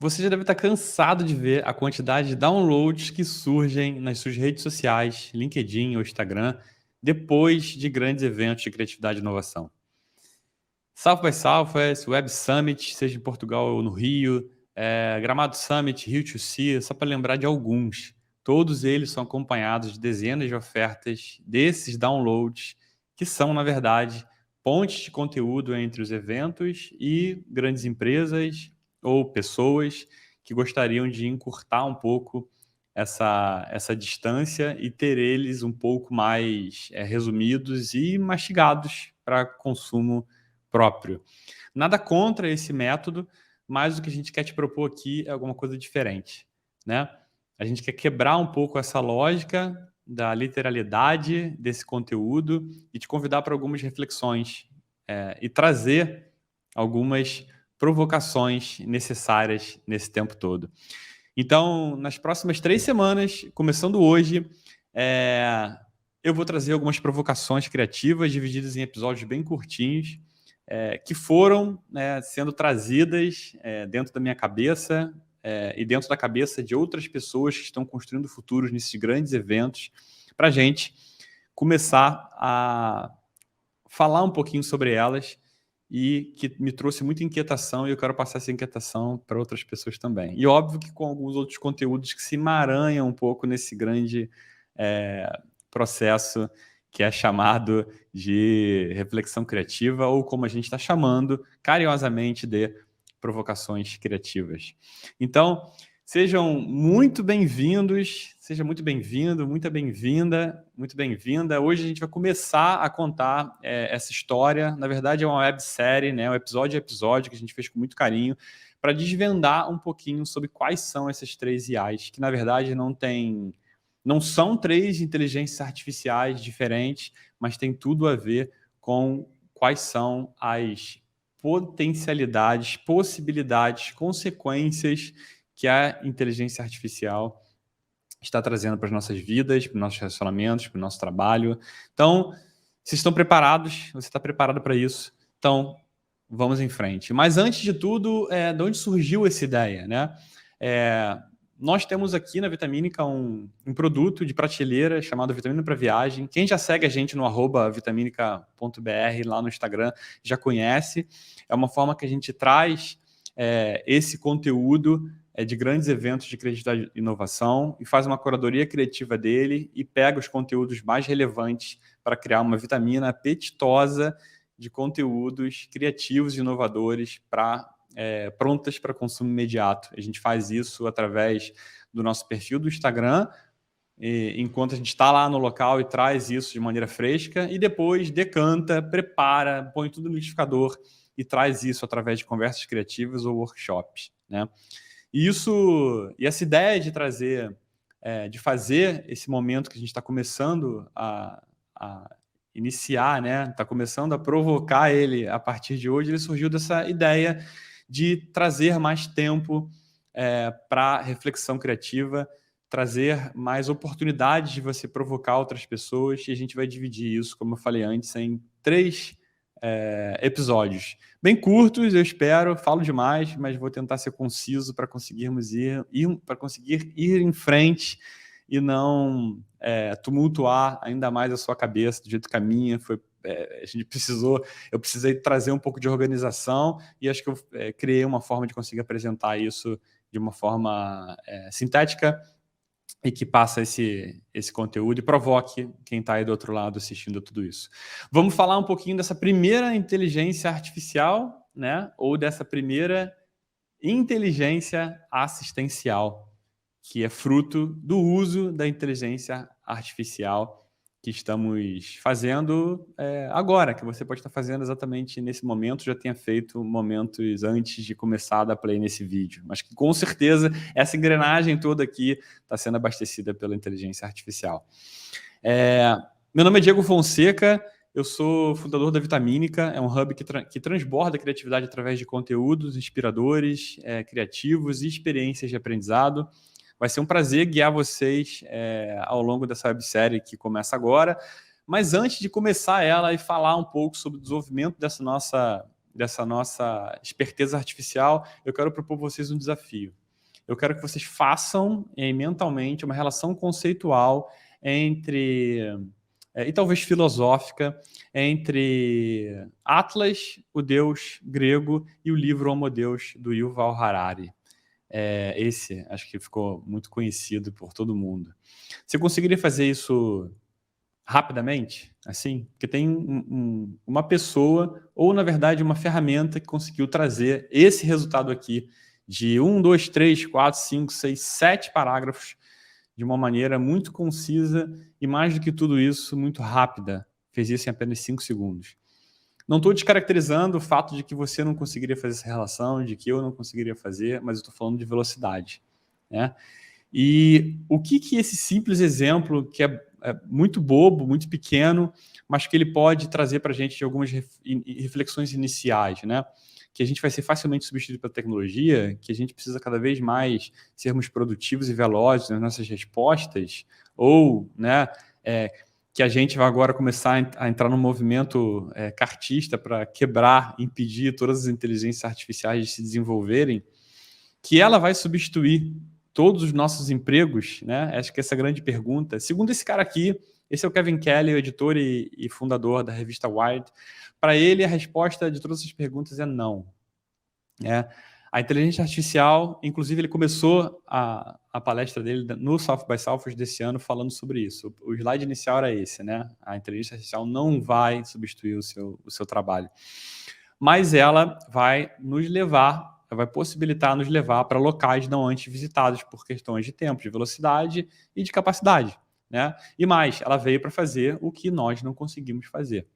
Você já deve estar cansado de ver a quantidade de downloads que surgem nas suas redes sociais, LinkedIn ou Instagram, depois de grandes eventos de criatividade e inovação. South by Southwest, Web Summit, seja em Portugal ou no Rio, Gramado Summit, Rio to Sea, só para lembrar de alguns. Todos eles são acompanhados de dezenas de ofertas desses downloads, que são, na verdade, pontes de conteúdo entre os eventos e grandes empresas ou pessoas que gostariam de encurtar um pouco essa distância e ter eles um pouco mais resumidos e mastigados para consumo próprio. Nada contra esse método, mas o que a gente quer te propor aqui é alguma coisa diferente, né? A gente quer quebrar um pouco essa lógica da literalidade desse conteúdo e te convidar para algumas reflexões e trazer algumas provocações necessárias nesse tempo todo. Então, nas próximas 3 semanas, começando hoje, eu vou trazer algumas provocações criativas divididas em episódios bem curtinhos, que foram sendo trazidas dentro da minha cabeça e dentro da cabeça de outras pessoas que estão construindo futuros nesses grandes eventos, para a gente começar a falar um pouquinho sobre elas e que me trouxe muita inquietação e eu quero passar essa inquietação para outras pessoas também. E óbvio que com alguns outros conteúdos que se emaranham um pouco nesse grande processo que é chamado de reflexão criativa ou como a gente está chamando carinhosamente de provocações criativas. Então, sejam muito bem-vindos, seja muito bem-vindo, muito bem-vinda, muito bem-vinda. Hoje a gente vai começar a contar essa história. Na verdade, é uma websérie, né? Um episódio a episódio que a gente fez com muito carinho para desvendar um pouquinho sobre quais são essas 3 IAs, que na verdade não são 3 inteligências artificiais diferentes, mas tem tudo a ver com quais são as potencialidades, possibilidades, consequências que a inteligência artificial está trazendo para as nossas vidas, para os nossos relacionamentos, para o nosso trabalho. Então, vocês estão preparados? Você está preparado para isso? Então, vamos em frente. Mas antes de tudo, de onde surgiu essa ideia, né? Nós temos aqui na Vitamínica um produto de prateleira chamado Vitamina para Viagem. Quem já segue a gente no @vitaminica.br lá no Instagram já conhece. É uma forma que a gente traz esse conteúdo de grandes eventos de criatividade e inovação e faz uma curadoria criativa dele e pega os conteúdos mais relevantes para criar uma vitamina apetitosa de conteúdos criativos e inovadores prontas para consumo imediato. A gente faz isso através do nosso perfil do Instagram, enquanto a gente está lá no local e traz isso de maneira fresca, e depois decanta, prepara, põe tudo no liquidificador e traz isso através de conversas criativas ou workshops, né? E essa ideia de trazer, de fazer esse momento que a gente está começando a iniciar, né? Está começando a provocar ele a partir de hoje, ele surgiu dessa ideia de trazer mais tempo para reflexão criativa, trazer mais oportunidades de você provocar outras pessoas, e a gente vai dividir isso, como eu falei antes, em 3 episódios. Bem curtos, eu espero, falo demais, mas vou tentar ser conciso para conseguirmos para conseguir ir em frente e não tumultuar ainda mais a sua cabeça do jeito que a minha foi. Eu precisei trazer um pouco de organização e acho que eu criei uma forma de conseguir apresentar isso de uma forma sintética e que passa esse conteúdo e provoque quem está aí do outro lado assistindo tudo isso. Vamos falar um pouquinho dessa primeira inteligência artificial, né? Ou dessa primeira inteligência assistencial, que é fruto do uso da inteligência artificial que estamos fazendo agora, que você pode estar fazendo exatamente nesse momento, já tenha feito momentos antes de começar a dar play nesse vídeo. Mas que com certeza essa engrenagem toda aqui está sendo abastecida pela inteligência artificial. Meu nome é Diego Fonseca, eu sou fundador da Vitamínica, é um hub que transborda a criatividade através de conteúdos inspiradores, criativos e experiências de aprendizado. Vai ser um prazer guiar vocês ao longo dessa websérie que começa agora. Mas antes de começar ela e falar um pouco sobre o desenvolvimento dessa nossa dessa nossa esperteza artificial, eu quero propor a vocês um desafio. Eu quero que vocês façam mentalmente uma relação conceitual entre, e talvez filosófica, entre Atlas, o deus grego, e o livro Homo Deus, do Yuval Harari. Esse, acho que ficou muito conhecido por todo mundo. Você conseguiria fazer isso rapidamente, assim? Porque tem uma pessoa, ou na verdade uma ferramenta que conseguiu trazer esse resultado aqui, de 1, 2, 3, 4, 5, 6, 7 parágrafos, de uma maneira muito concisa e, mais do que tudo isso, muito rápida. Fez isso em apenas 5 segundos. Não estou descaracterizando o fato de que você não conseguiria fazer essa relação, de que eu não conseguiria fazer, mas eu estou falando de velocidade, né? E o que esse simples exemplo, que é muito bobo, muito pequeno, mas que ele pode trazer para a gente algumas reflexões iniciais, né? Que a gente vai ser facilmente substituído pela tecnologia, que a gente precisa cada vez mais sermos produtivos e velozes nas nossas respostas, ou, né, que a gente vai agora começar a entrar num movimento cartista para quebrar, impedir todas as inteligências artificiais de se desenvolverem, que ela vai substituir todos os nossos empregos, né? Acho que essa é a grande pergunta. Segundo esse cara aqui, esse é o Kevin Kelly, o editor e fundador da revista Wired. Para ele, a resposta de todas essas perguntas é não. A inteligência artificial, inclusive ele começou a palestra dele no South by Southwest desse ano falando sobre isso. O slide inicial era esse, né? A inteligência artificial não vai substituir o seu trabalho. Mas ela vai nos levar, vai possibilitar nos levar para locais não antes visitados por questões de tempo, de velocidade e de capacidade, né? E mais, ela veio para fazer o que nós não conseguimos fazer.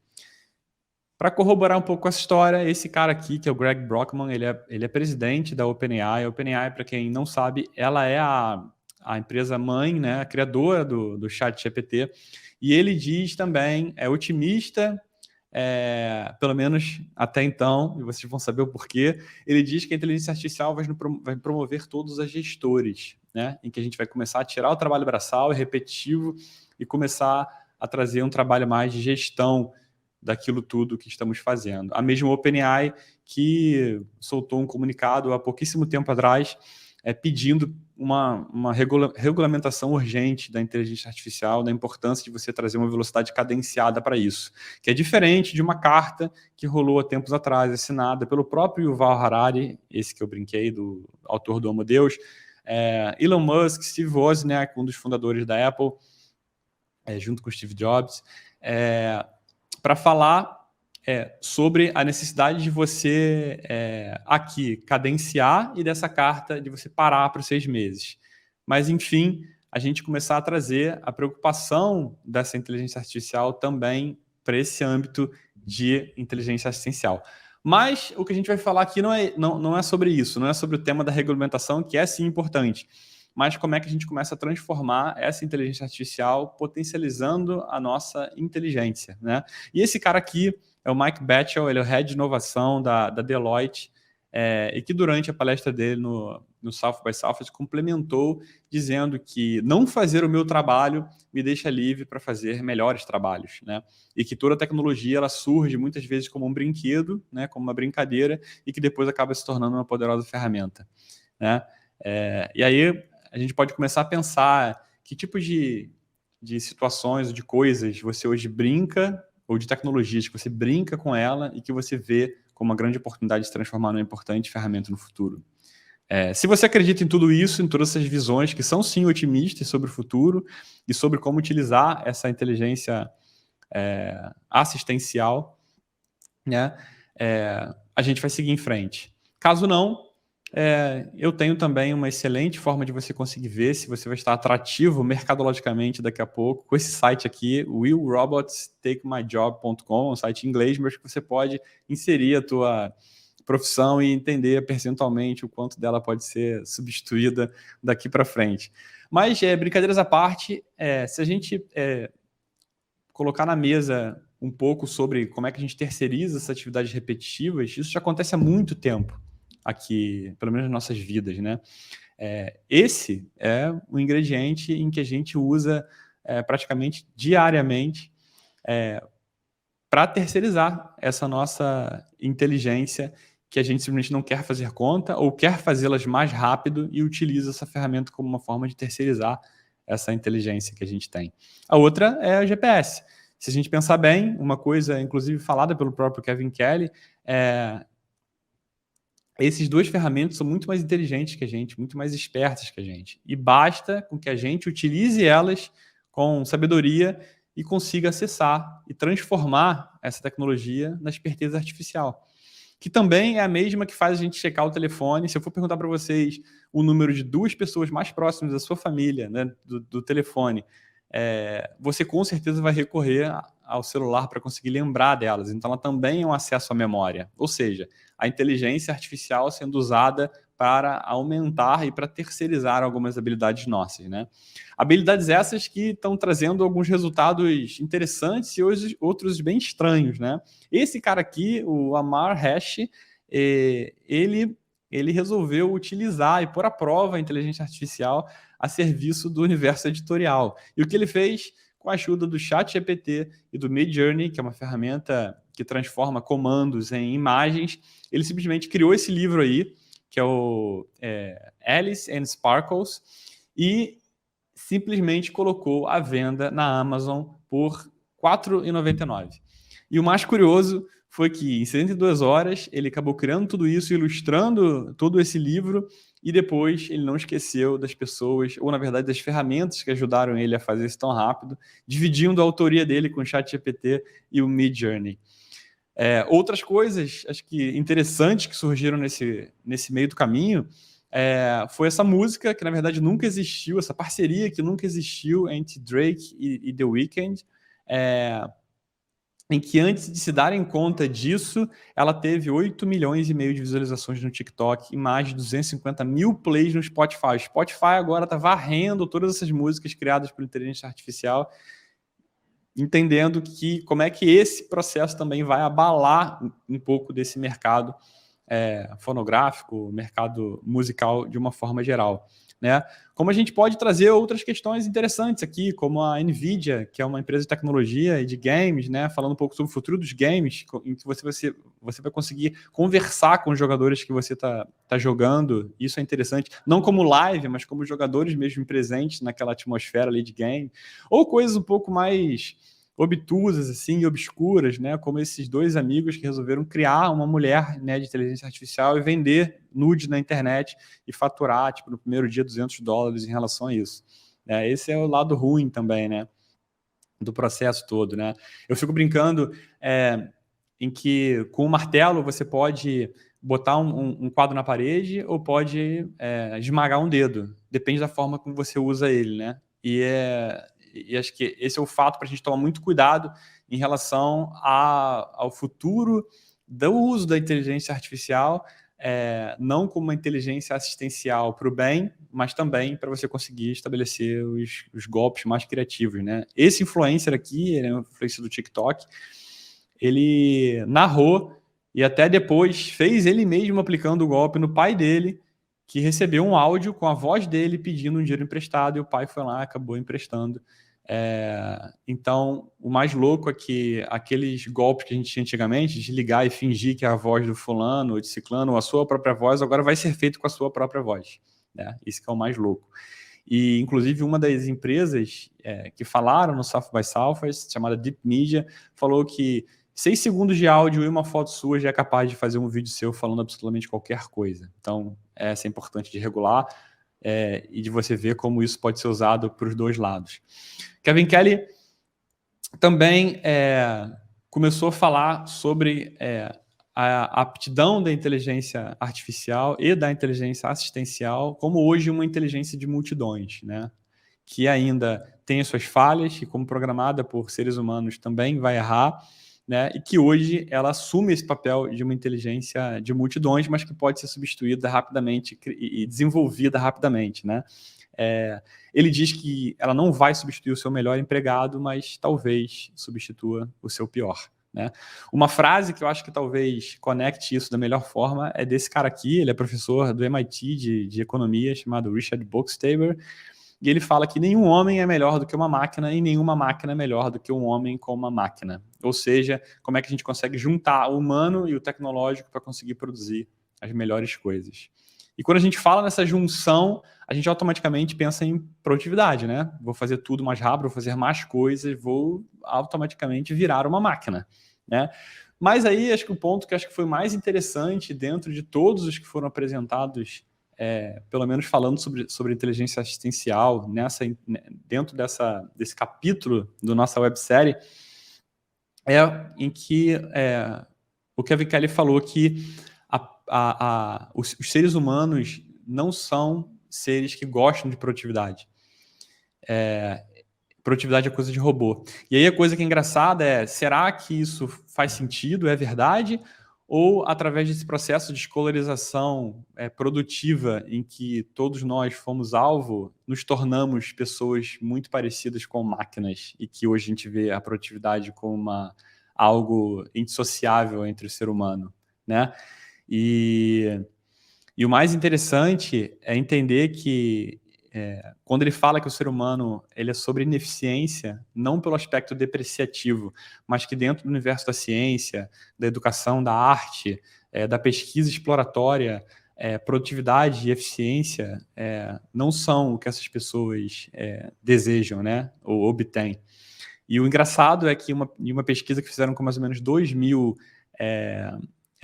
Para corroborar um pouco com essa história, esse cara aqui, que é o Greg Brockman, ele é presidente da OpenAI. A OpenAI, para quem não sabe, ela é a empresa mãe, né, a criadora do ChatGPT. E ele diz também, é otimista, pelo menos até então, e vocês vão saber o porquê, ele diz que a inteligência artificial vai promover todos os gestores, né, em que a gente vai começar a tirar o trabalho braçal e repetitivo e começar a trazer um trabalho mais de gestão daquilo tudo que estamos fazendo. A mesma OpenAI, que soltou um comunicado há pouquíssimo tempo atrás, pedindo uma regulamentação urgente da inteligência artificial, da importância de você trazer uma velocidade cadenciada para isso, que é diferente de uma carta que rolou há tempos atrás, assinada pelo próprio Yuval Harari, esse que eu brinquei, do autor do Homo Deus, Elon Musk, Steve Wozniak, um dos fundadores da Apple, junto com Steve Jobs, para falar sobre a necessidade de você aqui cadenciar e dessa carta de você parar para os 6 meses. Mas, enfim, a gente começar a trazer a preocupação dessa inteligência artificial também para esse âmbito de inteligência assistencial. Mas o que a gente vai falar aqui não é sobre isso, não é sobre o tema da regulamentação, que é sim importante, mas como é que a gente começa a transformar essa inteligência artificial potencializando a nossa inteligência, né? E esse cara aqui é o Mike Batchel, ele é o Head de Inovação da Deloitte, e que durante a palestra dele no South by Southwest complementou dizendo que não fazer o meu trabalho me deixa livre para fazer melhores trabalhos, né? E que toda tecnologia ela surge muitas vezes como um brinquedo, né? Como uma brincadeira, e que depois acaba se tornando uma poderosa ferramenta, né? E aí a gente pode começar a pensar que tipo de situações, de coisas você hoje brinca, ou de tecnologias que você brinca com ela e que você vê como uma grande oportunidade de se transformar numa importante ferramenta no futuro. Se você acredita em tudo isso, em todas essas visões que são sim otimistas sobre o futuro e sobre como utilizar essa inteligência assistencial, né, a gente vai seguir em frente. Caso não, eu tenho também uma excelente forma de você conseguir ver se você vai estar atrativo mercadologicamente daqui a pouco com esse site aqui, willrobotstakemyjob.com, um site em inglês, mas que você pode inserir a tua profissão e entender percentualmente o quanto dela pode ser substituída daqui para frente. Mas, brincadeiras à parte, se a gente colocar na mesa um pouco sobre como é que a gente terceiriza essas atividades repetitivas, isso já acontece há muito tempo aqui, pelo menos nas nossas vidas, né? Esse é um ingrediente em que a gente usa praticamente diariamente para terceirizar essa nossa inteligência que a gente simplesmente não quer fazer conta ou quer fazê-las mais rápido e utiliza essa ferramenta como uma forma de terceirizar essa inteligência que a gente tem. A outra é a GPS. Se a gente pensar bem, uma coisa, inclusive falada pelo próprio Kevin Kelly, essas duas ferramentas são muito mais inteligentes que a gente, muito mais espertas que a gente. E basta com que a gente utilize elas com sabedoria e consiga acessar e transformar essa tecnologia na esperteza artificial, que também é a mesma que faz a gente checar o telefone. Se eu for perguntar para vocês o número de 2 pessoas mais próximas da sua família, né, do telefone, você com certeza vai recorrer ao celular para conseguir lembrar delas. Então, ela também é um acesso à memória. Ou seja, a inteligência artificial sendo usada para aumentar e para terceirizar algumas habilidades nossas, né? Habilidades essas que estão trazendo alguns resultados interessantes e outros bem estranhos, né? Esse cara aqui, o Amar Hash, ele resolveu utilizar e pôr à prova a inteligência artificial a serviço do universo editorial. E o que ele fez, com a ajuda do ChatGPT e do Midjourney, que é uma ferramenta que transforma comandos em imagens, ele simplesmente criou esse livro aí, que é o Alice and Sparkles, e simplesmente colocou à venda na Amazon por R$ 4,99. E o mais curioso foi que em 72 horas ele acabou criando tudo isso, ilustrando todo esse livro, e depois ele não esqueceu das pessoas, ou na verdade das ferramentas que ajudaram ele a fazer isso tão rápido, dividindo a autoria dele com o ChatGPT e o Midjourney. Outras coisas, acho que interessantes que surgiram nesse meio do caminho, foi essa música que na verdade nunca existiu, essa parceria que nunca existiu entre Drake e The Weeknd, em que antes de se darem conta disso, ela teve 8,5 milhões de visualizações no TikTok e mais de 250 mil plays no Spotify. O Spotify agora está varrendo todas essas músicas criadas por inteligência artificial, entendendo que como é que esse processo também vai abalar um pouco desse mercado fonográfico, mercado musical de uma forma geral, né? Como a gente pode trazer outras questões interessantes aqui, como a NVIDIA, que é uma empresa de tecnologia e de games, né? Falando um pouco sobre o futuro dos games, em que você vai conseguir conversar com os jogadores que você tá jogando. Isso é interessante, não como live, mas como jogadores mesmo presentes naquela atmosfera ali de game, ou coisas um pouco mais obtusas assim, e obscuras, né? Como esses dois amigos que resolveram criar uma mulher, né, de inteligência artificial e vender nude na internet e faturar, tipo, no primeiro dia $200 em relação a isso. Esse é o lado ruim também, né, do processo todo, né? Eu fico brincando em que com o martelo você pode botar um quadro na parede ou pode esmagar um dedo, depende da forma como você usa ele, né? E acho que esse é o fato para a gente tomar muito cuidado em relação ao futuro do uso da inteligência artificial, não como uma inteligência assistencial para o bem, mas também para você conseguir estabelecer os golpes mais criativos, né? Esse influencer aqui, ele é um influencer do TikTok, ele narrou e até depois fez ele mesmo aplicando o golpe no pai dele, que recebeu um áudio com a voz dele pedindo um dinheiro emprestado, e o pai foi lá e acabou emprestando. Então, o mais louco é que aqueles golpes que a gente tinha antigamente, de ligar e fingir que é a voz do fulano ou de ciclano, ou a sua própria voz, agora vai ser feito com a sua própria voz, né? Isso que é o mais louco. E, inclusive, uma das empresas que falaram no South by Southwest, chamada Deep Media, falou que 6 segundos de áudio e uma foto sua já é capaz de fazer um vídeo seu falando absolutamente qualquer coisa. Então, essa é importante de regular e de você ver como isso pode ser usado para os dois lados. Kevin Kelly também começou a falar sobre a aptidão da inteligência artificial e da inteligência assistencial como hoje uma inteligência de multidões, né? Que ainda tem as suas falhas, que como programada por seres humanos também vai errar, né? E que hoje ela assume esse papel de uma inteligência de multidões, mas que pode ser substituída rapidamente e desenvolvida rapidamente, né? Ele diz que ela não vai substituir o seu melhor empregado, mas talvez substitua o seu pior, né? Uma frase que eu acho que talvez conecte isso da melhor forma é desse cara aqui, ele é professor do MIT de economia, chamado Richard Bookstaber, e ele fala que nenhum homem é melhor do que uma máquina e nenhuma máquina é melhor do que um homem com uma máquina. Ou seja, como é que a gente consegue juntar o humano e o tecnológico para conseguir produzir as melhores coisas. E quando a gente fala nessa junção, a gente automaticamente pensa em produtividade, né? Vou fazer tudo mais rápido, vou fazer mais coisas, vou automaticamente virar uma máquina, né? Mas aí, acho que o ponto que acho que foi mais interessante dentro de todos os que foram apresentados, pelo menos falando sobre inteligência assistencial, dentro desse capítulo da nossa websérie, em que o Kevin Kelly falou que os seres humanos não são seres que gostam de produtividade. Produtividade é coisa de robô. E aí a coisa que é engraçada será que isso faz sentido, é verdade? Ou através desse processo de escolarização produtiva em que todos nós fomos alvo, nos tornamos pessoas muito parecidas com máquinas e que hoje a gente vê a produtividade como algo indissociável entre o ser humano, né? E o mais interessante é entender que quando ele fala que o ser humano ele é sobre ineficiência, não pelo aspecto depreciativo, mas que dentro do universo da ciência, da educação, da arte, da pesquisa exploratória, produtividade e eficiência não são o que essas pessoas desejam, né, ou obtêm. E o engraçado é que em uma pesquisa que fizeram com mais ou menos 2.000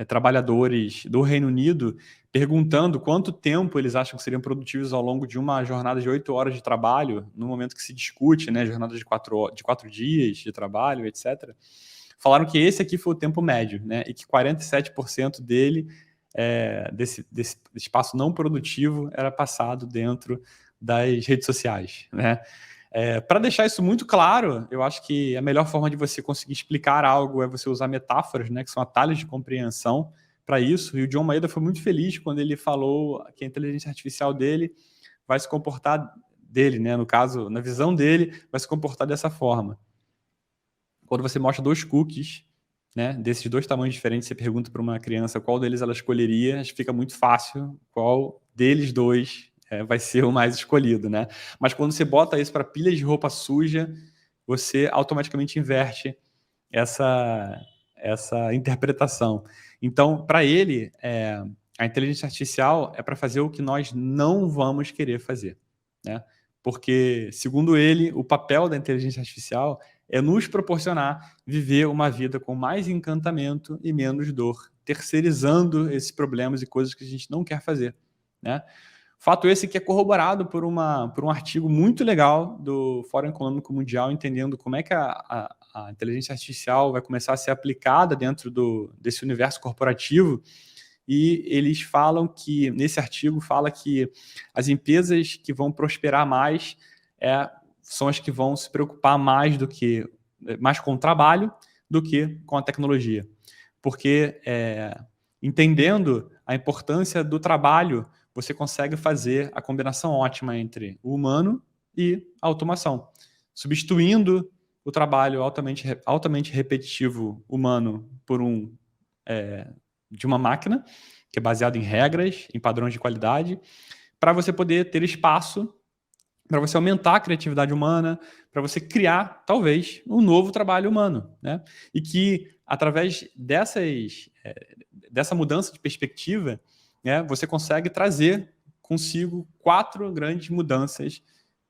trabalhadores do Reino Unido, perguntando quanto tempo eles acham que seriam produtivos ao longo de uma jornada de 8 horas de trabalho, no momento que se discute, né, jornada de 4 dias de trabalho, etc. Falaram que esse aqui foi o tempo médio, né, e que 47% dele, desse espaço não produtivo, era passado dentro das redes sociais, né. Para deixar isso muito claro, eu acho que a melhor forma de você conseguir explicar algo é você usar metáforas, né, que são atalhos de compreensão para isso. E o John Maeda foi muito feliz quando ele falou que a inteligência artificial dele vai se comportar, né, no caso, na visão dele, vai se comportar dessa forma. Quando você mostra 2 cookies, né, desses 2 tamanhos diferentes, você pergunta para uma criança qual deles ela escolheria, acho que fica muito fácil qual deles 2 vai ser o mais escolhido, né? Mas quando você bota isso para pilha de roupa suja, você automaticamente inverte essa interpretação. Então, para ele, a inteligência artificial é para fazer o que nós não vamos querer fazer, né? Porque, segundo ele, o papel da inteligência artificial é nos proporcionar viver uma vida com mais encantamento e menos dor, terceirizando esses problemas e coisas que a gente não quer fazer, né? Fato esse que é corroborado por um artigo muito legal do Fórum Econômico Mundial, entendendo como é que a inteligência artificial vai começar a ser aplicada dentro desse universo corporativo. E eles falam que, nesse artigo, fala que as empresas que vão prosperar mais são as que vão se preocupar mais com o trabalho do que com a tecnologia. Porque, entendendo a importância do trabalho, você consegue fazer a combinação ótima entre o humano e a automação, substituindo o trabalho altamente repetitivo humano por de uma máquina, que é baseado em regras, em padrões de qualidade, para você poder ter espaço, para você aumentar a criatividade humana, para você criar, talvez, um novo trabalho humano, né? E que, através dessa mudança de perspectiva, né, você consegue trazer consigo 4 grandes mudanças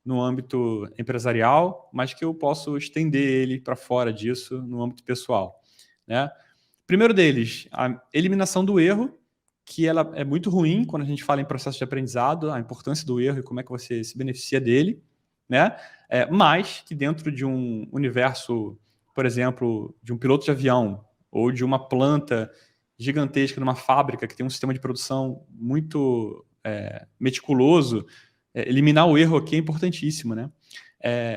no âmbito empresarial, mas que eu posso estender ele para fora disso no âmbito pessoal, né? Primeiro deles, a eliminação do erro, que ela é muito ruim quando a gente fala em processo de aprendizado, a importância do erro e como é que você se beneficia dele, né? Mas que dentro de um universo, por exemplo, de um piloto de avião ou de uma planta gigantesca numa fábrica que tem um sistema de produção muito meticuloso, eliminar o erro aqui é importantíssimo, né?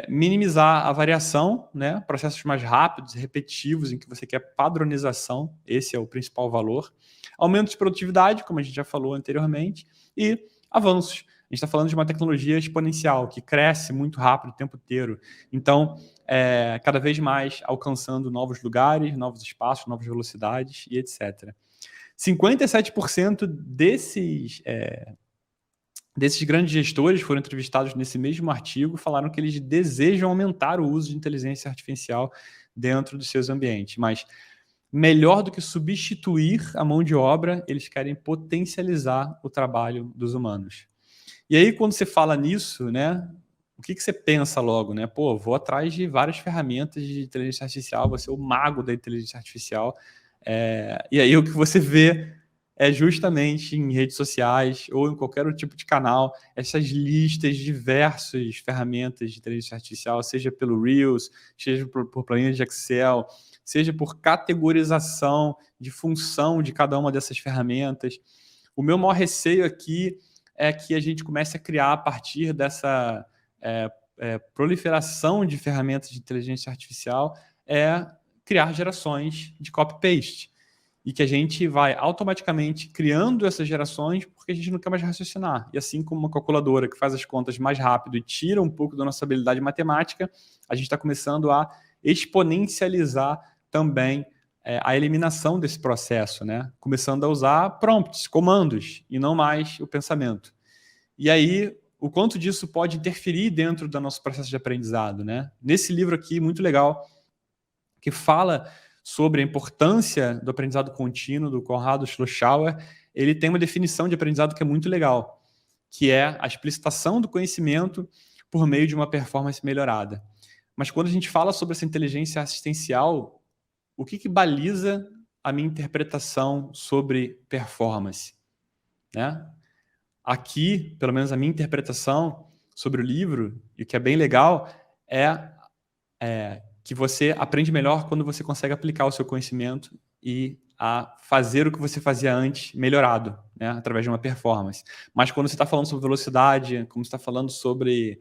Minimizar a variação, né? Processos mais rápidos, repetitivos, em que você quer padronização, esse é o principal valor. Aumento de produtividade, como a gente já falou anteriormente, e avanços. A gente está falando de uma tecnologia exponencial, que cresce muito rápido o tempo inteiro. Então, cada vez mais alcançando novos lugares, novos espaços, novas velocidades e etc. 57% desses grandes gestores foram entrevistados nesse mesmo artigo, falaram que eles desejam aumentar o uso de inteligência artificial dentro dos seus ambientes, mas melhor do que substituir a mão de obra, eles querem potencializar o trabalho dos humanos. E aí, quando você fala nisso, né, o que você pensa logo, né? Pô, vou atrás de várias ferramentas de inteligência artificial, vou ser o mago da inteligência artificial. E aí o que você vê é justamente em redes sociais ou em qualquer outro tipo de canal, essas listas de diversas ferramentas de inteligência artificial, seja pelo Reels, seja por planilhas de Excel, seja por categorização de função de cada uma dessas ferramentas. O meu maior receio aqui é que a gente comece a criar, a partir dessa proliferação de ferramentas de inteligência artificial, criar gerações de copy-paste. E que a gente vai automaticamente criando essas gerações porque a gente não quer mais raciocinar. E assim como uma calculadora que faz as contas mais rápido e tira um pouco da nossa habilidade matemática, a gente está começando a exponencializar também a eliminação desse processo, né? Começando a usar prompts, comandos, e não mais o pensamento. E aí, o quanto disso pode interferir dentro do nosso processo de aprendizado, né? Nesse livro aqui, muito legal, que fala sobre a importância do aprendizado contínuo, do Conrado Schlossauer, ele tem uma definição de aprendizado que é muito legal, que é a explicitação do conhecimento por meio de uma performance melhorada. Mas quando a gente fala sobre essa inteligência assistencial, o que baliza a minha interpretação sobre performance, né? Aqui, pelo menos a minha interpretação sobre o livro, e o que é bem legal, que você aprende melhor quando você consegue aplicar o seu conhecimento e a fazer o que você fazia antes melhorado, né, através de uma performance. Mas quando você está falando sobre velocidade, como você está falando sobre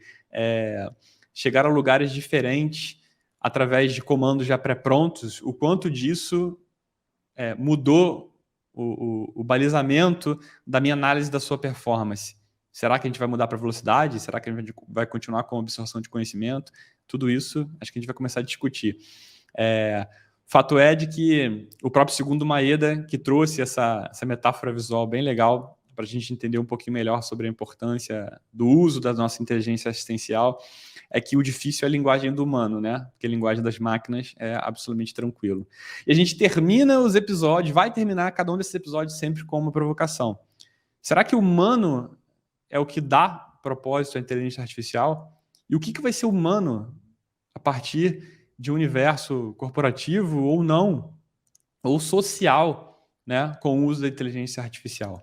chegar a lugares diferentes através de comandos já pré-prontos, o quanto disso mudou o balizamento da minha análise da sua performance. Será que a gente vai mudar para velocidade? Será que a gente vai continuar com a absorção de conhecimento? Tudo isso, acho que a gente vai começar a discutir. Fato é de que o próprio Segundo Maeda, que trouxe essa metáfora visual bem legal para a gente entender um pouquinho melhor sobre a importância do uso da nossa inteligência assistencial, é que o difícil é a linguagem do humano, né? Porque a linguagem das máquinas é absolutamente tranquilo. E a gente termina os episódios, vai terminar cada um desses episódios sempre com uma provocação. Será que o humano é o que dá propósito à inteligência artificial? E o que vai ser humano a partir de um universo corporativo ou não, ou social, né, com o uso da inteligência artificial?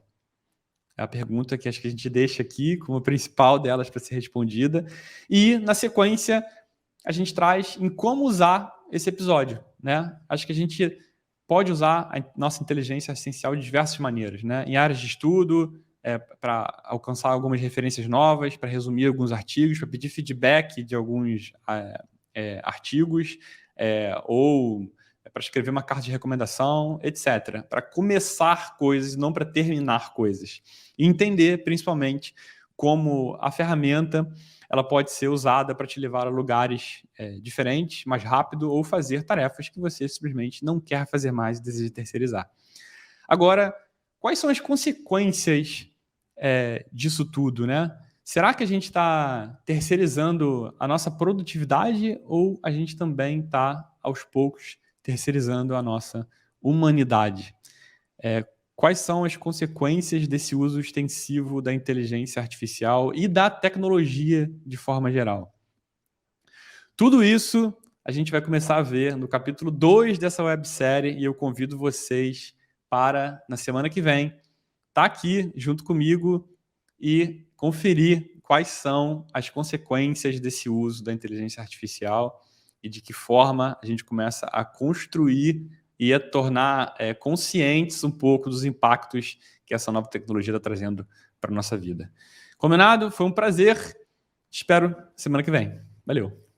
É a pergunta que acho que a gente deixa aqui como a principal delas para ser respondida. E, na sequência, a gente traz em como usar esse episódio, né? Acho que a gente pode usar a nossa inteligência assistencial de diversas maneiras, né? Em áreas de estudo, para alcançar algumas referências novas, para resumir alguns artigos, para pedir feedback de alguns artigos, ou para escrever uma carta de recomendação, etc. Para começar coisas, não para terminar coisas. E entender, principalmente, como a ferramenta ela pode ser usada para te levar a lugares diferentes, mais rápido, ou fazer tarefas que você simplesmente não quer fazer mais e deseja terceirizar. Agora, quais são as consequências disso tudo, né? Será que a gente está terceirizando a nossa produtividade ou a gente também está, aos poucos, terceirizando a nossa humanidade? Quais são as consequências desse uso extensivo da inteligência artificial e da tecnologia de forma geral? Tudo isso a gente vai começar a ver no capítulo 2 dessa websérie e eu convido vocês para, na semana que vem, estar aqui junto comigo e conferir quais são as consequências desse uso da inteligência artificial e de que forma a gente começa a construir e a tornar conscientes um pouco dos impactos que essa nova tecnologia está trazendo para a nossa vida. Combinado? Foi um prazer. Te espero semana que vem. Valeu!